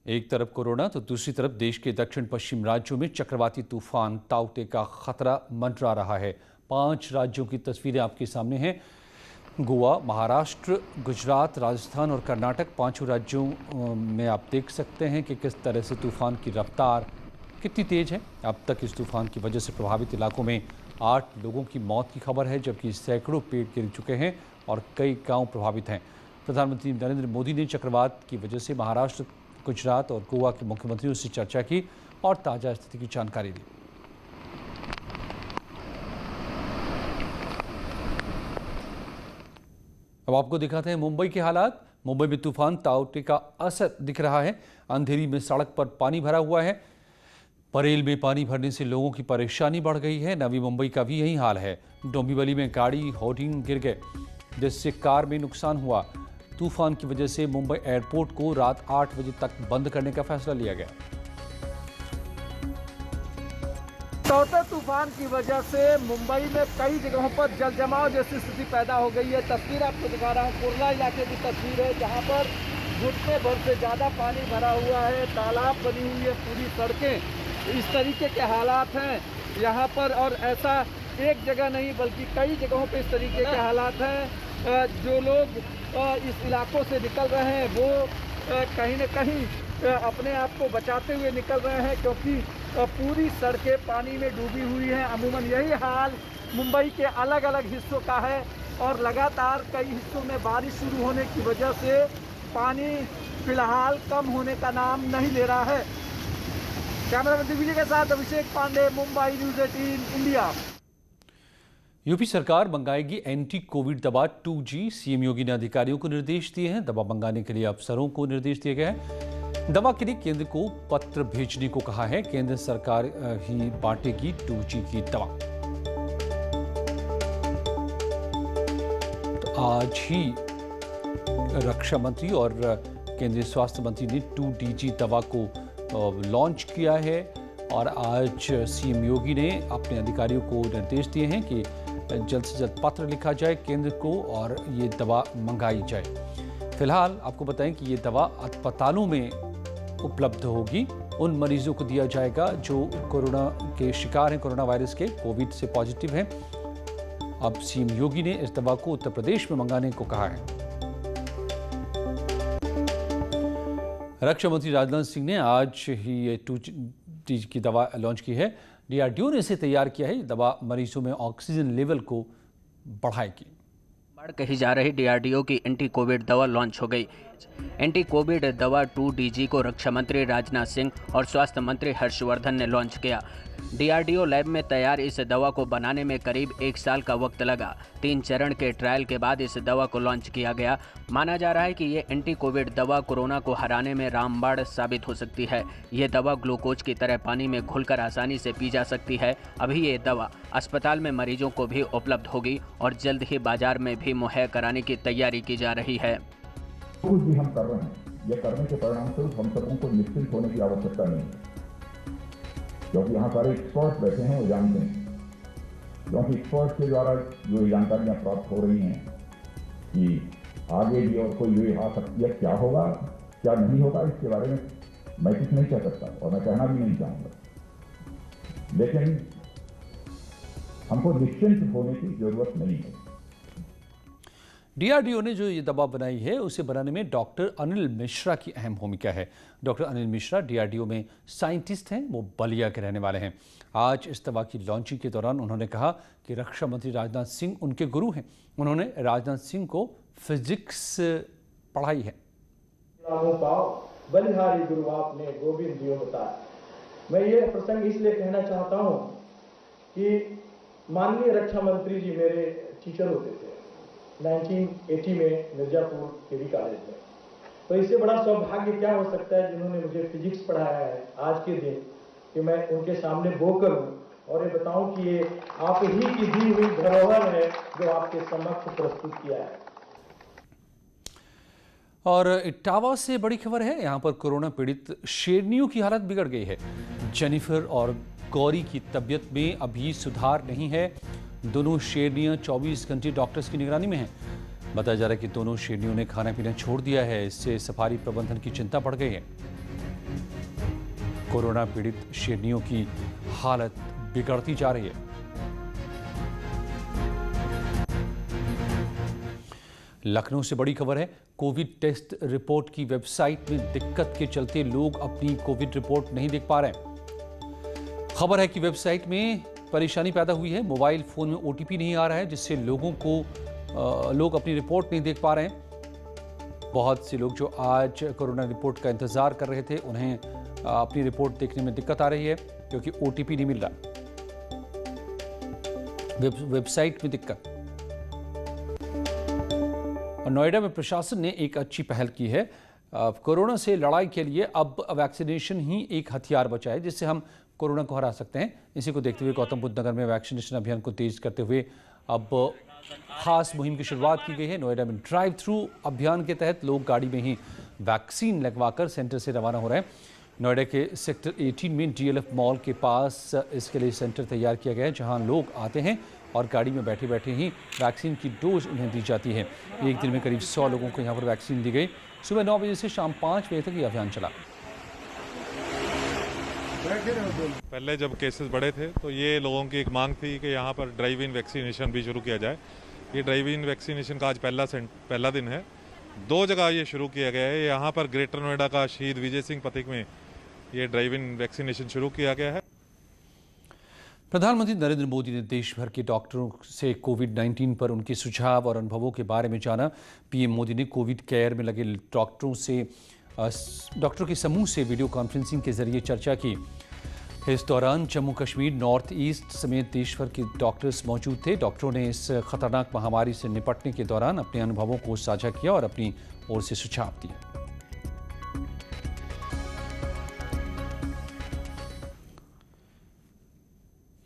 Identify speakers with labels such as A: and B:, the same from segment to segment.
A: एक तरफ कोरोना तो दूसरी तरफ देश के दक्षिण पश्चिम राज्यों में चक्रवाती तूफान ताउते का खतरा मंडरा रहा है। 5 राज्यों की तस्वीरें आपके सामने हैं। गोवा, महाराष्ट्र, गुजरात, राजस्थान और कर्नाटक, 5 राज्यों में आप देख सकते हैं कि किस तरह से तूफान की रफ्तार कितनी तेज है। अब तक इस तूफान की वजह से प्रभावित इलाकों में 8 लोगों की मौत की खबर है, जबकि सैकड़ों पेड़ गिर चुके हैं और कई गांव प्रभावित हैं। प्रधानमंत्री नरेंद्र मोदी ने चक्रवात की वजह से महाराष्ट्र, गुजरात और गोवा के मुख्यमंत्रियों से चर्चा की और ताजा स्थिति की जानकारी दी। अब आपको दिखाते हैं मुंबई के हालात। मुंबई में तूफान ताउते का असर दिख रहा है। अंधेरी में सड़क पर पानी भरा हुआ है। परेल में पानी भरने से लोगों की परेशानी बढ़ गई है। नवी मुंबई का भी यही हाल है। डोंबिवली में गाड़ी होर्डिंग गिर गए, जिससे कार में नुकसान हुआ। तूफान की वजह से मुंबई एयरपोर्ट को रात 8 बजे तक बंद करने का फैसला लिया गया।
B: ताउते तूफान की वजह से मुंबई में कई जगहों पर जल जमाव जैसी स्थिति पैदा हो गई है। तस्वीर आपको दिखा रहा हूँ, कुर्ला इलाके की तस्वीर है, जहाँ पर घुटने भर से ज़्यादा पानी भरा हुआ है। तालाब बनी हुई है, पूरी सड़कें, इस तरीके के हालात हैं यहाँ पर। और ऐसा एक जगह नहीं बल्कि कई जगहों पे इस तरीके के हालात हैं। जो लोग इस इलाकों से निकल रहे हैं वो कहीं न कहीं अपने आप को बचाते हुए निकल रहे हैं, क्योंकि पूरी सड़कें पानी में डूबी हुई हैं। अमूमन यही हाल मुंबई के अलग अलग हिस्सों का है और लगातार कई हिस्सों में बारिश शुरू होने की वजह से पानी फिलहाल कम होने का नाम नहीं ले रहा है। कैमरामैन दिग्विजय के साथ Abhishek Pandey, Mumbai news 18 India.
A: UP सरकार मंगाएगी एंटी कोविड दवा 2G। सीएम योगी ने अधिकारियों को निर्देश दिए हैं। दवा मंगाने के लिए अफसरों को निर्देश दिए गए हैं। दवा के लिए केंद्र को पत्र भेजने को कहा है। केंद्र सरकार ही बांटेगी 2G की दवा। तो आज ही रक्षा मंत्री और केंद्रीय स्वास्थ्य मंत्री ने 2DG दवा को लॉन्च किया है और आज सीएम योगी ने अपने अधिकारियों को निर्देश दिए हैं कि जल्द से जल्द पत्र लिखा जाए केंद्र को और ये दवा मंगाई जाए। फिलहाल आपको बताएं कि ये दवा अस्पतालों में उपलब्ध होगी। उन मरीजों को दिया जाएगा जो कोरोना के शिकार हैं, कोरोना वायरस के, कोविड से पॉजिटिव हैं। अब सीएम योगी ने इस दवा को उत्तर प्रदेश में मंगाने को कहा है। रक्षा मंत्री राजनाथ सिंह ने आज ही ये 2G की दवा लॉन्च की है। डीआरडीओ ने इसे तैयार किया है। दवा मरीजों में ऑक्सीजन लेवल को बढ़ाएगी।
C: बढ़ कही जा रही डीआरडीओ की एंटी कोविड दवा लॉन्च हो गई। एंटी कोविड दवा 2DG को रक्षा मंत्री राजनाथ सिंह और स्वास्थ्य मंत्री हर्षवर्धन ने लॉन्च किया। डीआरडीओ लैब में तैयार इस दवा को बनाने में करीब 1 साल का वक्त लगा। 3 चरण के ट्रायल के बाद इस दवा को लॉन्च किया गया। माना जा रहा है कि ये एंटी कोविड दवा कोरोना को हराने में रामबाण साबित हो सकती है। ये दवा ग्लूकोज की तरह पानी में घुलकर आसानी से पी जा सकती है। अभी ये दवा अस्पताल में मरीजों को भी उपलब्ध होगी और जल्द ही बाजार में भी मुहैया कराने की तैयारी की जा रही है।
D: कुछ भी हम कर रहे हैं, ये करने के परिणामस्वरूप हम सबों को निश्चिंत होने की आवश्यकता नहीं है, क्योंकि यहाँ सारे एक्सपर्ट बैठे हैं, वो जानते हैं। क्योंकि एक्सपर्ट के द्वारा जो जानकारियाँ प्राप्त हो रही हैं कि आगे भी और कोई ये आ सकती है, क्या होगा क्या नहीं होगा, इसके बारे में मैं कुछ नहीं कह सकता और मैं कहना भी नहीं चाहूँगा। लेकिन हमको निश्चिंत होने की जरूरत नहीं है।
A: डीआरडीओ ने जो ये दवा बनाई है उसे बनाने में डॉक्टर अनिल मिश्रा की अहम भूमिका है। डॉक्टर अनिल मिश्रा डीआरडीओ में साइंटिस्ट हैं। वो बलिया के रहने वाले हैं। आज इस दवा की लॉन्चिंग के दौरान उन्होंने कहा कि रक्षा मंत्री राजनाथ सिंह उनके गुरु हैं। उन्होंने राजनाथ सिंह को फिजिक्स पढ़ाई है।
B: बलिहारी गुरु आपने गोविंद दियो बताया। मैं ये प्रसंग इसलिए कहना चाहता हूँ कि माननीय रक्षा मंत्री जी मेरे टीचर होते थे 1980 में मिर्जापुर केवी कॉलेज में। तो इससे बड़ा सौभाग्य क्या हो सकता है जिन्होंने मुझे फिजिक्स पढ़ाया है आज के दिन, कि मैं उनके सामने बो करूं और ये बताऊं कि ये आप ही की दी हुई धरोहर है जो आपके समक्ष प्रस्तुत किया है।
A: और इटावा से बड़ी खबर है। यहाँ पर कोरोना पीड़ित शेरनियों की हालत बिगड़ गई है। जेनिफर और गौरी की तबीयत में अभी सुधार नहीं है। दोनों शेरनियां 24 घंटे डॉक्टर्स की निगरानी में हैं। बताया जा रहा है कि दोनों शेरनियों ने खाना पीना छोड़ दिया है। इससे सफारी प्रबंधन की चिंता बढ़ गई है। कोरोना पीड़ित शेरनियों की हालत बिगड़ती जा रही है। लखनऊ से बड़ी खबर है। कोविड टेस्ट रिपोर्ट की वेबसाइट में दिक्कत के चलते लोग अपनी कोविड रिपोर्ट नहीं देख पा रहे हैं। खबर है कि वेबसाइट में परेशानी पैदा हुई है। मोबाइल फोन में ओटीपी नहीं आ रहा है, जिससे लोग अपनी रिपोर्ट नहीं देख पा रहे हैं। बहुत से लोग जो आज कोरोना रिपोर्ट का इंतजार कर रहे थे, उन्हें अपनी रिपोर्ट देखने में दिक्कत आ रही है क्योंकि ओटीपी नहीं मिल रहा। वेबसाइट में दिक्कत। और नोएडा में प्रशासन ने एक अच्छी पहल की है। कोरोना से लड़ाई के लिए अब वैक्सीनेशन ही एक हथियार बचा है जिससे हम कोरोना को हरा सकते हैं। इसी को देखते हुए गौतम बुद्ध नगर में वैक्सीनेशन अभियान को तेज करते हुए अब खास मुहिम की शुरुआत की गई है। नोएडा में ड्राइव थ्रू अभियान के तहत लोग गाड़ी में ही वैक्सीन लगवाकर सेंटर से रवाना हो रहे हैं। नोएडा के सेक्टर 18 में डीएलएफ मॉल के पास इसके लिए सेंटर तैयार किया गया है, जहां लोग आते हैं और गाड़ी में बैठे बैठे ही वैक्सीन की डोज उन्हें दी जाती है। एक दिन में करीब 100 लोगों को यहां पर वैक्सीन दी गई। सुबह 9 बजे से शाम 5 बजे तक ये अभियान चला।
E: पहले जब केसेस बढ़े थे तो ये लोगों की एक मांग थी कि यहाँ पर ड्राइव इन वैक्सीनेशन भी शुरू किया जाए। ये ड्राइव इन वैक्सीनेशन का आज पहला दिन है। 2 जगह ये शुरू किया गया है। यहाँ पर ग्रेटर नोएडा का शहीद विजय सिंह पथिक में ये ड्राइव इन वैक्सीनेशन शुरू किया गया है।
A: प्रधानमंत्री नरेंद्र मोदी ने देश भर के डॉक्टरों से कोविड-19 पर उनके सुझाव और अनुभवों के बारे में जाना। पीएम मोदी ने कोविड केयर में लगे डॉक्टरों के समूह से वीडियो कॉन्फ्रेंसिंग के जरिए चर्चा की। इस दौरान जम्मू कश्मीर, नॉर्थ ईस्ट समेत देश भर के डॉक्टर्स मौजूद थे। डॉक्टरों ने इस खतरनाक महामारी से निपटने के दौरान अपने अनुभवों को साझा किया और अपनी ओर से सुझाव दिए।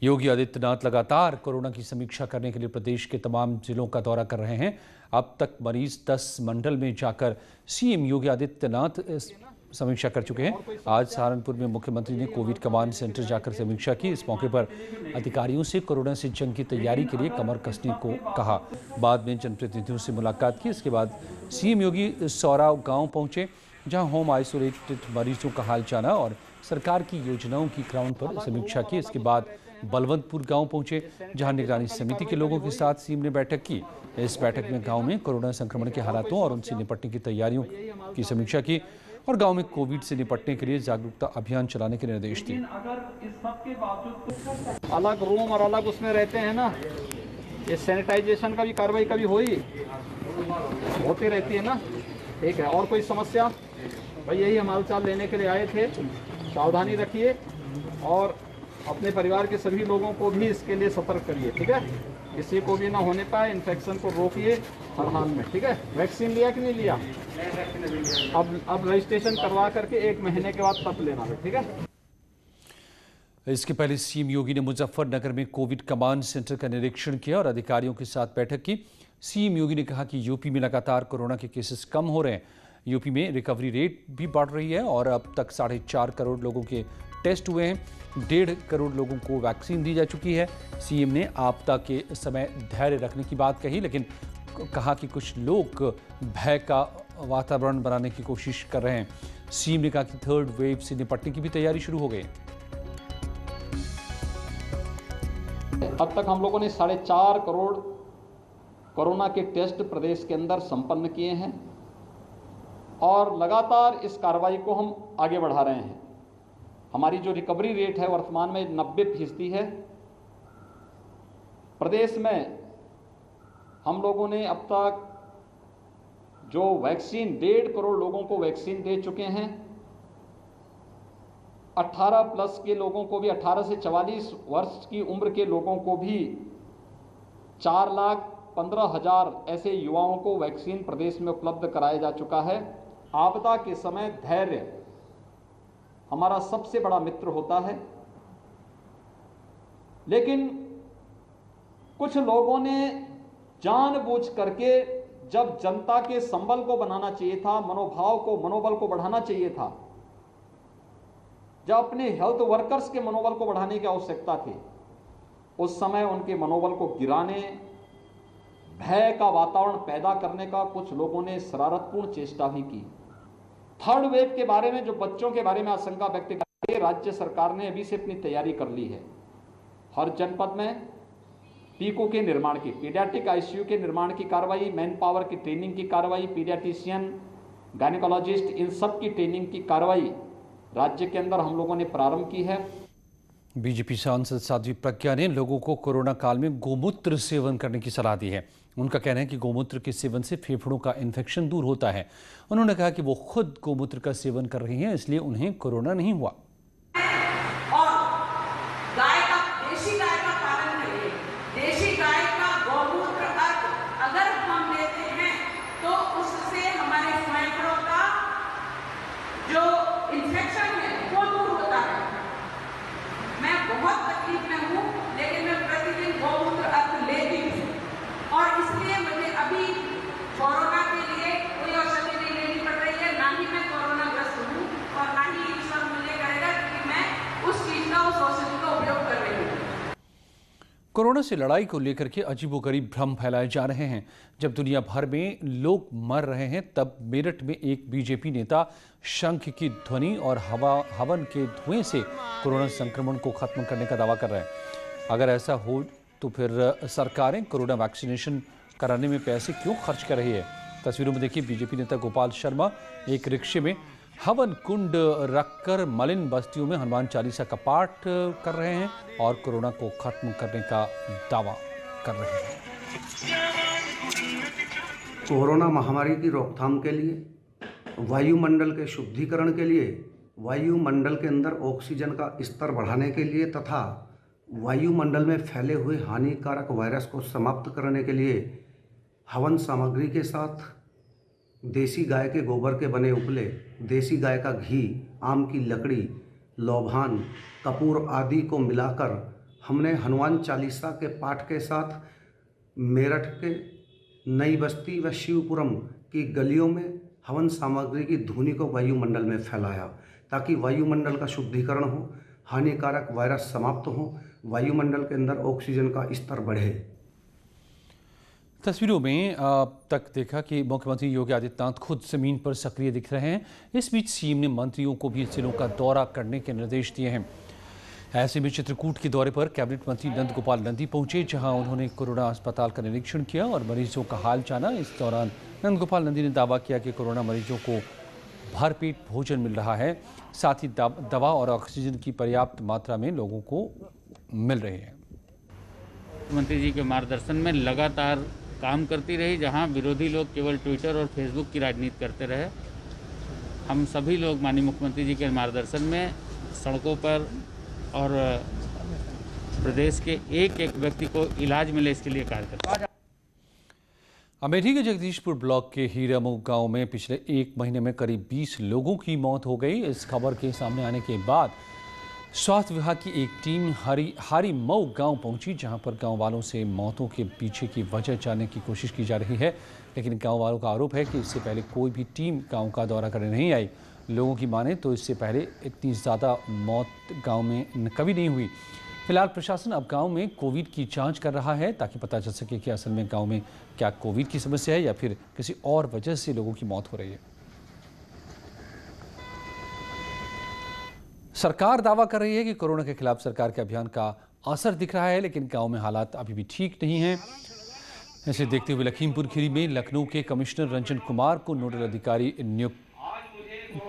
A: योगी आदित्यनाथ लगातार कोरोना की समीक्षा करने के लिए प्रदेश के तमाम जिलों का दौरा कर रहे हैं। अब तक मरीज 10 मंडल में जाकर सीएम योगी आदित्यनाथ समीक्षा कर चुके हैं। आज सहारनपुर में मुख्यमंत्री ने कोविड कमांड सेंटर जाकर समीक्षा की। इस मौके पर अधिकारियों से कोरोना से जंग की तैयारी के लिए कमर कसने को कहा। बाद में जनप्रतिनिधियों से मुलाकात की। इसके बाद सीएम योगी सौराव गांव पहुंचे, जहां होम आइसोलेटेड मरीजों का हाल जाना और सरकार की योजनाओं की ग्राउंड पर समीक्षा की। इसके बाद बलवंतपुर गांव पहुंचे, जहां निगरानी समिति के लोगों के साथ सीएम ने बैठक की। इस बैठक में गांव में कोरोना संक्रमण के हालातों और उनसे निपटने की तैयारियों की समीक्षा की और गांव में कोविड से निपटने के लिए जागरूकता अभियान चलाने के निर्देश दिए।
B: अलग रूम और अलग उसमें रहते हैं ना, ये सैनिटाइजेशन का भी कार्रवाई कभी होती रहती है ना। ठीक है, और कोई समस्या? भाई यही हम हालचाल लेने के लिए आए थे। सावधानी रखिए और अपने परिवार के सभी लोगों को भी इसके लिए सतर्क करिए। ठीक है, किसी को भी ना होने पाए, इन्फेक्शन को रोकिए हर हाल में। ठीक है, वैक्सीन लिया कि नहीं लिया? अब रजिस्ट्रेशन करवा करके 1 महीने के बाद तब लेना है। ठीक है।
A: इसके पहले सीएम योगी ने मुजफ्फरनगर में कोविड कमांड सेंटर का निरीक्षण किया और अधिकारियों के साथ बैठक की। सीएम योगी ने कहा कि यूपी में लगातार कोरोना के केसेस कम हो रहे हैं। यूपी में रिकवरी रेट भी बढ़ रही है और अब तक 4.5 करोड़ लोगों के टेस्ट हुए हैं। 1.5 करोड़ लोगों को वैक्सीन दी जा चुकी है। सीएम ने आपदा के समय धैर्य रखने की बात कही, लेकिन कहा कि कुछ लोग भय का वातावरण बनाने की कोशिश कर रहे हैं। सीएम ने कहा कि 3rd वेव से निपटने की भी तैयारी शुरू हो गई।
B: अब तक हम लोगों ने 4.5 करोड़ कोरोना के टेस्ट प्रदेश के अंदर संपन्न किए हैं और लगातार इस कार्रवाई को हम आगे बढ़ा रहे हैं। हमारी जो रिकवरी रेट है वर्तमान में 90% है। प्रदेश में हम लोगों ने अब तक जो वैक्सीन 1.5 करोड़ लोगों को वैक्सीन दे चुके हैं। 18+ के लोगों को भी, 18 से 44 वर्ष की उम्र के लोगों को भी 4,15,000 ऐसे युवाओं को वैक्सीन प्रदेश में उपलब्ध कराया जा चुका है। आपदा के समय धैर्य हमारा सबसे बड़ा मित्र होता है, लेकिन कुछ लोगों ने जानबूझ करके, जब जनता के संबल को बनाना चाहिए था, मनोबल को बढ़ाना चाहिए था, जब अपने हेल्थ वर्कर्स के मनोबल को बढ़ाने की आवश्यकता थी, उस समय उनके मनोबल को गिराने, भय का वातावरण पैदा करने का कुछ लोगों ने शरारतपूर्ण चेष्टा भी की। 3rd वेव के बारे में जो बच्चों के बारे में आशंका व्यक्त
F: ये राज्य सरकार ने अभी से अपनी तैयारी कर ली है। हर जनपद में पीको के निर्माण की, पीडियाट्रिक आईसीयू के निर्माण की कार्रवाई, मैन पावर की ट्रेनिंग की कार्रवाई, पीडियाट्रिशियन, गायनेकोलॉजिस्ट, इन सब की ट्रेनिंग की कार्रवाई राज्य के अंदर हम लोगों ने प्रारंभ की है।
A: बीजेपी सांसद साध्वी प्रज्ञा ने लोगों को कोरोना काल में गोमूत्र सेवन करने की सलाह दी है। उनका कहना है कि गोमूत्र के सेवन से फेफड़ों का इन्फेक्शन दूर होता है। उन्होंने कहा कि वो खुद गोमूत्र का सेवन कर रही हैं, इसलिए उन्हें कोरोना नहीं हुआ।
G: और देशी गाय का पालन करिए। देशी गाय का गोमूत्र अगर हम लेते हैं तो उससे हमारे फेफड़ों का जो इन्फेक्शन है वो दूर होता है। मैं बहुत तकलीफ में हूँ, लेकिन मैं प्रतिदिन गोमूत्र अर्क लेती हूँ और इसलिए मुझे अभी कोरोना के लिए कोई औषधि नहीं लेनी पड़ रही है। ना ही मैं कोरोना ग्रस्त हूँ और ना ही ईश्वर मुझे करेगा कि मैं उस चीज का, उस औषधि का उपयोग कर रही हूँ।
A: कोरोना से लड़ाई को लेकर के अजीबोगरीब भ्रम फैलाए जा रहे हैं। जब दुनिया भर में लोग मर रहे हैं, तब मेरठ में एक बीजेपी नेता शंख की ध्वनि और हवन के धुएं से कोरोना संक्रमण को खत्म करने का दावा कर रहे हैं। अगर ऐसा हो तो फिर सरकारें कोरोना वैक्सीनेशन कराने में पैसे क्यों खर्च कर रही है? तस्वीरों में देखिए, बीजेपी नेता गोपाल शर्मा एक रिक्शे में हवन कुंड रखकर मलिन बस्तियों में हनुमान चालीसा का पाठ कर रहे हैं और कोरोना को खत्म करने का दावा कर रहे हैं।
H: कोरोना महामारी की रोकथाम के लिए, वायुमंडल के शुद्धिकरण के लिए, वायुमंडल के अंदर ऑक्सीजन का स्तर बढ़ाने के लिए तथा वायुमंडल में फैले हुए हानिकारक वायरस को समाप्त करने के लिए हवन सामग्री के साथ देसी गाय के गोबर के बने उपले, देसी गाय का घी, आम की लकड़ी, लौभान, कपूर आदि को मिलाकर हमने हनुमान चालीसा के पाठ के साथ मेरठ के नई बस्ती व शिवपुरम की गलियों में हवन सामग्री की धुनी को वायुमंडल में फैलाया, ताकि वायुमंडल का शुद्धिकरण हो, हानिकारक वायरस समाप्त हो, वायुमंडल के अंदर ऑक्सीजन का स्तर बढ़े।
A: तस्वीरों में अब तक देखा कि मुख्यमंत्री योगी आदित्यनाथ खुद जमीन पर सक्रिय दिख रहे हैं। इस बीच सीएम ने मंत्रियों को भी जिलों का दौरा करने के निर्देश दिए हैं। ऐसे में चित्रकूट के दौरे पर कैबिनेट मंत्री नंद गोपाल नंदी पहुंचे, जहां उन्होंने कोरोना अस्पताल का निरीक्षण किया और मरीजों का हाल जाना। इस दौरान नंद गोपाल नंदी ने दावा किया कि कोरोना मरीजों को भरपेट भोजन मिल रहा है, साथ ही दवा और ऑक्सीजन की पर्याप्त मात्रा में लोगों को मिल रही है।
I: मुख्यमंत्री जी के मार्गदर्शन में लगातार काम करती रही। जहां विरोधी लोग केवल ट्विटर और फेसबुक की राजनीति करते रहे, हम सभी लोग माननीय मुख्यमंत्री जी के मार्गदर्शन में सड़कों पर और प्रदेश के एक एक व्यक्ति को इलाज मिले, इसके लिए कार्य करते हैं।
A: अमेठी के जगदीशपुर ब्लॉक के हीरामऊ गांव में पिछले एक महीने में करीब 20 लोगों की मौत हो गई। इस खबर के सामने आने के बाद स्वास्थ्य विभाग की एक टीम हारीमऊ गांव पहुंची, जहां पर गांव वालों से मौतों के पीछे की वजह जानने की कोशिश की जा रही है। लेकिन गांव वालों का आरोप है कि इससे पहले कोई भी टीम गांव का दौरा करने नहीं आई। लोगों की माने तो इससे पहले इतनी ज़्यादा मौत गांव में कभी नहीं हुई। फिलहाल प्रशासन अब गांव में कोविड की जांच कर रहा है, ताकि पता चल सके कि असल में गांव में क्या कोविड की समस्या है या फिर किसी और वजह से लोगों की मौत हो रही है। सरकार दावा कर रही है कि कोरोना के खिलाफ सरकार के अभियान का असर दिख रहा है, लेकिन गांव में हालात अभी भी ठीक नहीं हैं। इसे देखते हुए लखीमपुर खीरी में लखनऊ के कमिश्नर रंजन कुमार को नोडल अधिकारी नियुक्त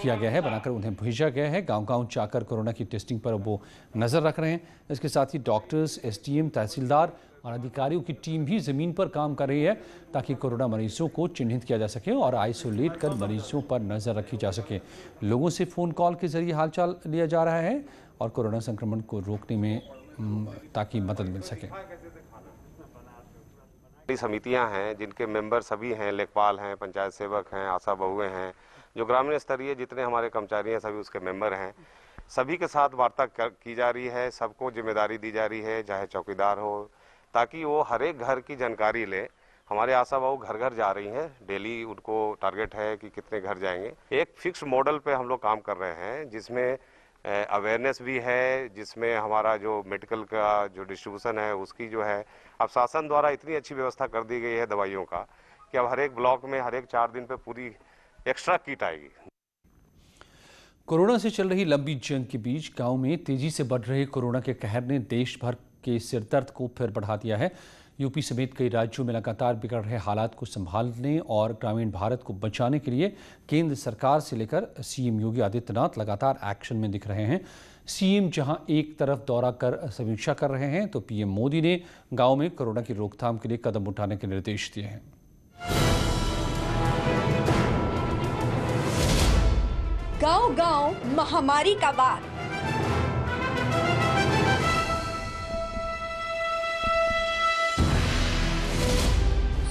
A: किया गया है, बनाकर उन्हें भेजा गया है। गांव-गांव जाकर कोरोना की टेस्टिंग पर वो नज़र रख रहे हैं। इसके साथ ही डॉक्टर्स, एसडीएम, तहसीलदार और अधिकारियों की टीम भी ज़मीन पर काम कर रही है, ताकि कोरोना मरीजों को चिन्हित किया जा सके और आइसोलेट कर मरीजों पर नज़र रखी जा सके। लोगों से फ़ोन कॉल के जरिए हालचाल लिया जा रहा है और कोरोना संक्रमण को रोकने में ताकि मदद मिल सके।
J: समितियां हैं जिनके मेंबर सभी हैं, लेखपाल हैं, पंचायत सेवक हैं, आशा बहुएं हैं, जो ग्रामीण स्तरीय जितने हमारे कर्मचारी हैं सभी उसके मेंबर हैं। सभी के साथ वार्ता की जा रही है, सबको जिम्मेदारी दी जा रही है, चाहे चौकीदार हो, ताकि वो हर एक घर की जानकारी ले। हमारे आशा बहु घर घर जा रही हैं, डेली उनको टारगेट है कि कितने घर जाएंगे। एक फिक्स मॉडल पे हम लोग काम कर रहे हैं, जिसमें अवेयरनेस भी है, जिसमें हमारा जो मेडिकल का जो डिस्ट्रीब्यूशन है उसकी जो है अब शासन द्वारा इतनी अच्छी व्यवस्था कर दी गई है दवाइयों का कि अब हर एक ब्लॉक में हर एक 4 दिन पे पूरी एक्स्ट्रा किट आएगी।
A: कोरोना से चल रही लंबी जंग के बीच गांव में तेजी से बढ़ रहे कोरोना के कहर ने देश भर के सिरदर्द को फिर बढ़ा दिया है। यूपी समेत कई राज्यों में लगातार बिगड़ रहे हालात को संभालने और ग्रामीण भारत को बचाने के लिए केंद्र सरकार से लेकर सीएम योगी आदित्यनाथ लगातार एक्शन में दिख रहे हैं। सीएम जहां एक तरफ दौरा कर समीक्षा कर रहे हैं तो पीएम मोदी ने गांव में कोरोना की रोकथाम के लिए कदम उठाने के निर्देश दिए हैं।
K: गांव-गांव महामारी का वार।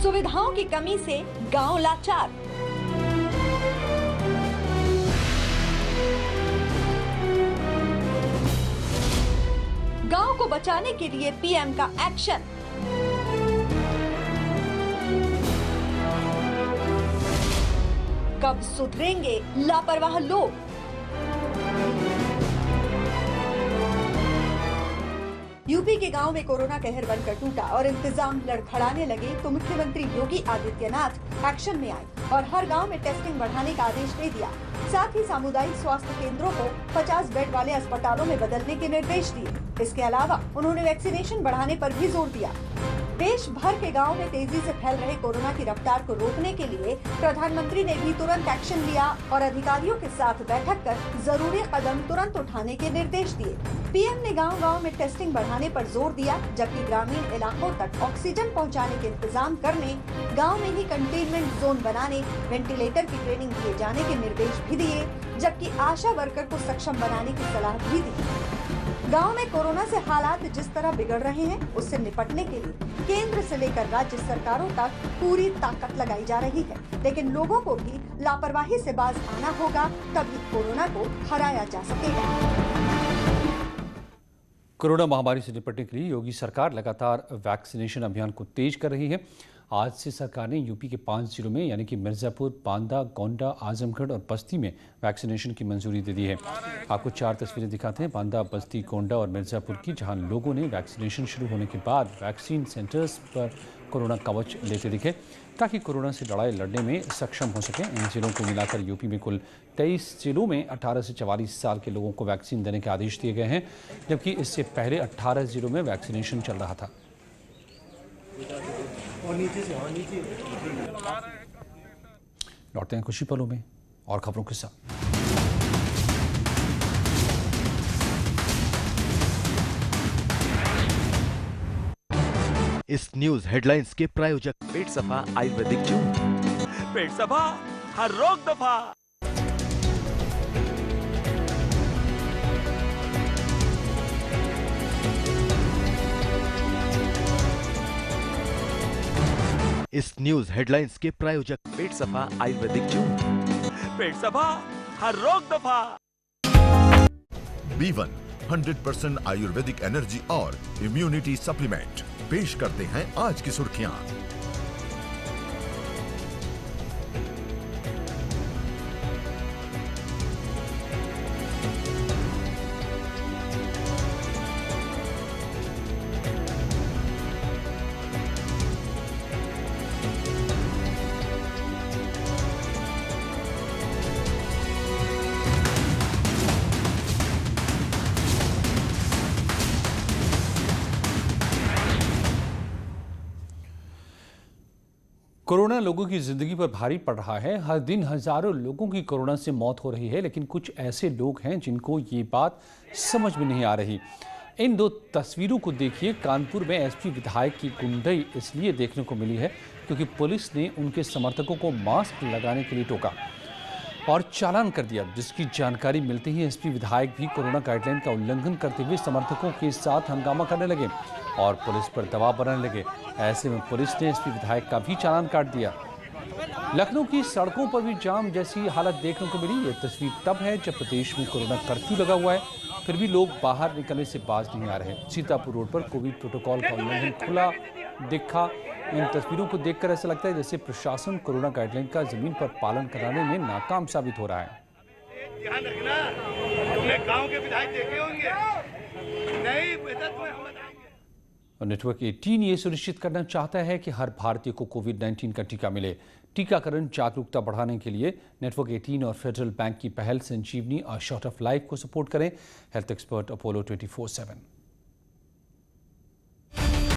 K: सुविधाओं की कमी से गांव लाचार। गांव को बचाने के लिए पीएम का एक्शन। कब सुधरेंगे लापरवाह लोग? यूपी के गांव में कोरोना कहर बनकर टूटा और इंतजाम लड़खड़ाने लगे तो मुख्यमंत्री योगी आदित्यनाथ एक्शन में आए और हर गांव में टेस्टिंग बढ़ाने का आदेश दे दिया। साथ ही सामुदायिक स्वास्थ्य केंद्रों को 50 बेड वाले अस्पतालों में बदलने के निर्देश दिए। इसके अलावा उन्होंने वैक्सीनेशन बढ़ाने पर भी जोर दिया। देश भर के गांव में तेजी से फैल रहे कोरोना की रफ्तार को रोकने के लिए प्रधानमंत्री ने भी तुरंत एक्शन लिया और अधिकारियों के साथ बैठक कर जरूरी कदम तुरंत उठाने के निर्देश दिए। पीएम ने गांव-गांव में टेस्टिंग बढ़ाने पर जोर दिया, जबकि ग्रामीण इलाकों तक ऑक्सीजन पहुंचाने के इंतजाम करने, गांव में ही कंटेनमेंट जोन बनाने, वेंटिलेटर की ट्रेनिंग दिए जाने के निर्देश भी दिए, जबकि आशा वर्कर को सक्षम बनाने की सलाह भी दी। गांव में कोरोना से हालात जिस तरह बिगड़ रहे हैं उससे निपटने के लिए केंद्र से लेकर राज्य सरकारों तक पूरी ताकत लगाई जा रही है, लेकिन लोगों को भी लापरवाही से बाज आना होगा, तभी कोरोना को हराया जा सकेगा।
A: कोरोना महामारी से निपटने के लिए योगी सरकार लगातार वैक्सीनेशन अभियान को तेज कर रही है। आज से सरकार ने यूपी के 5 जिलों में यानी कि मिर्जापुर, बांदा, गोंडा, आजमगढ़ और बस्ती में वैक्सीनेशन की मंजूरी दे दी है। आपको 4 तस्वीरें दिखाते हैं बांदा, बस्ती, गोंडा और मिर्जापुर की, जहां लोगों ने वैक्सीनेशन शुरू होने के बाद वैक्सीन सेंटर्स पर कोरोना कवच लेते दिखे ताकि कोरोना से लड़ाई लड़ने में सक्षम हो सके। इन जिलों को मिलाकर यूपी में कुल 23 जिलों में 18 से 44 साल के लोगों को वैक्सीन देने के आदेश दिए गए हैं, जबकि इससे पहले 18 जिलों में वैक्सीनेशन चल रहा था। लौटते हैं खुशी पलों में और खबरों के साथ।
L: इस न्यूज हेडलाइंस के प्रायोजक पेट सफा आयुर्वेदिक जूस। पेट सफा, हर रोग दफा। इस न्यूज हेडलाइंस के प्रायोजक पेट सफा आयुर्वेदिक जूस। पेट सफा, हर रोग दफा।
M: B1 100% आयुर्वेदिक एनर्जी और इम्यूनिटी सप्लीमेंट पेश करते हैं आज की सुर्खियां।
A: कोरोना लोगों की जिंदगी पर भारी पड़ रहा है। हर दिन हजारों लोगों की कोरोना से मौत हो रही है, लेकिन कुछ ऐसे लोग हैं जिनको ये बात समझ में नहीं आ रही। इन 2 तस्वीरों को देखिए। कानपुर में एसपी विधायक की गुंडई इसलिए देखने को मिली है क्योंकि पुलिस ने उनके समर्थकों को मास्क लगाने के लिए टोका और चालान कर दिया, जिसकी जानकारी मिलते ही एसपी विधायक भी कोरोना गाइडलाइन का उल्लंघन करते हुए समर्थकों के साथ हंगामा करने लगे और पुलिस पर दबाव बनाने लगे। ऐसे में पुलिस ने एसपी विधायक का भी चालान काट दिया। लखनऊ की सड़कों पर भी जाम जैसी हालत देखने को मिली। ये तस्वीर तब है जब प्रदेश में कोरोना कर्फ्यू लगा हुआ है, फिर भी लोग बाहर निकलने से बाज नहीं आ रहे। सीतापुर रोड पर कोविड प्रोटोकॉल का उल्लंघन खुला दिखा। इन तस्वीरों को देखकर ऐसा लगता है जैसे प्रशासन कोरोना गाइडलाइन का जमीन पर पालन कराने में नाकाम साबित हो रहा है।
N: ध्यान रखना, तुमने गांव के विधायक देखे होंगे, नहीं बेटा तुम्हें हम बताएंगे।
A: नेटवर्क 18 ये सुनिश्चित करना चाहता है कि हर भारतीय को कोविड-19 का टीका मिले। टीकाकरण जागरूकता बढ़ाने के लिए नेटवर्क 18 और फेडरल बैंक की पहल संजीवनी और शॉर्ट ऑफ लाइफ को सपोर्ट करें। Health expert Apollo 24/7।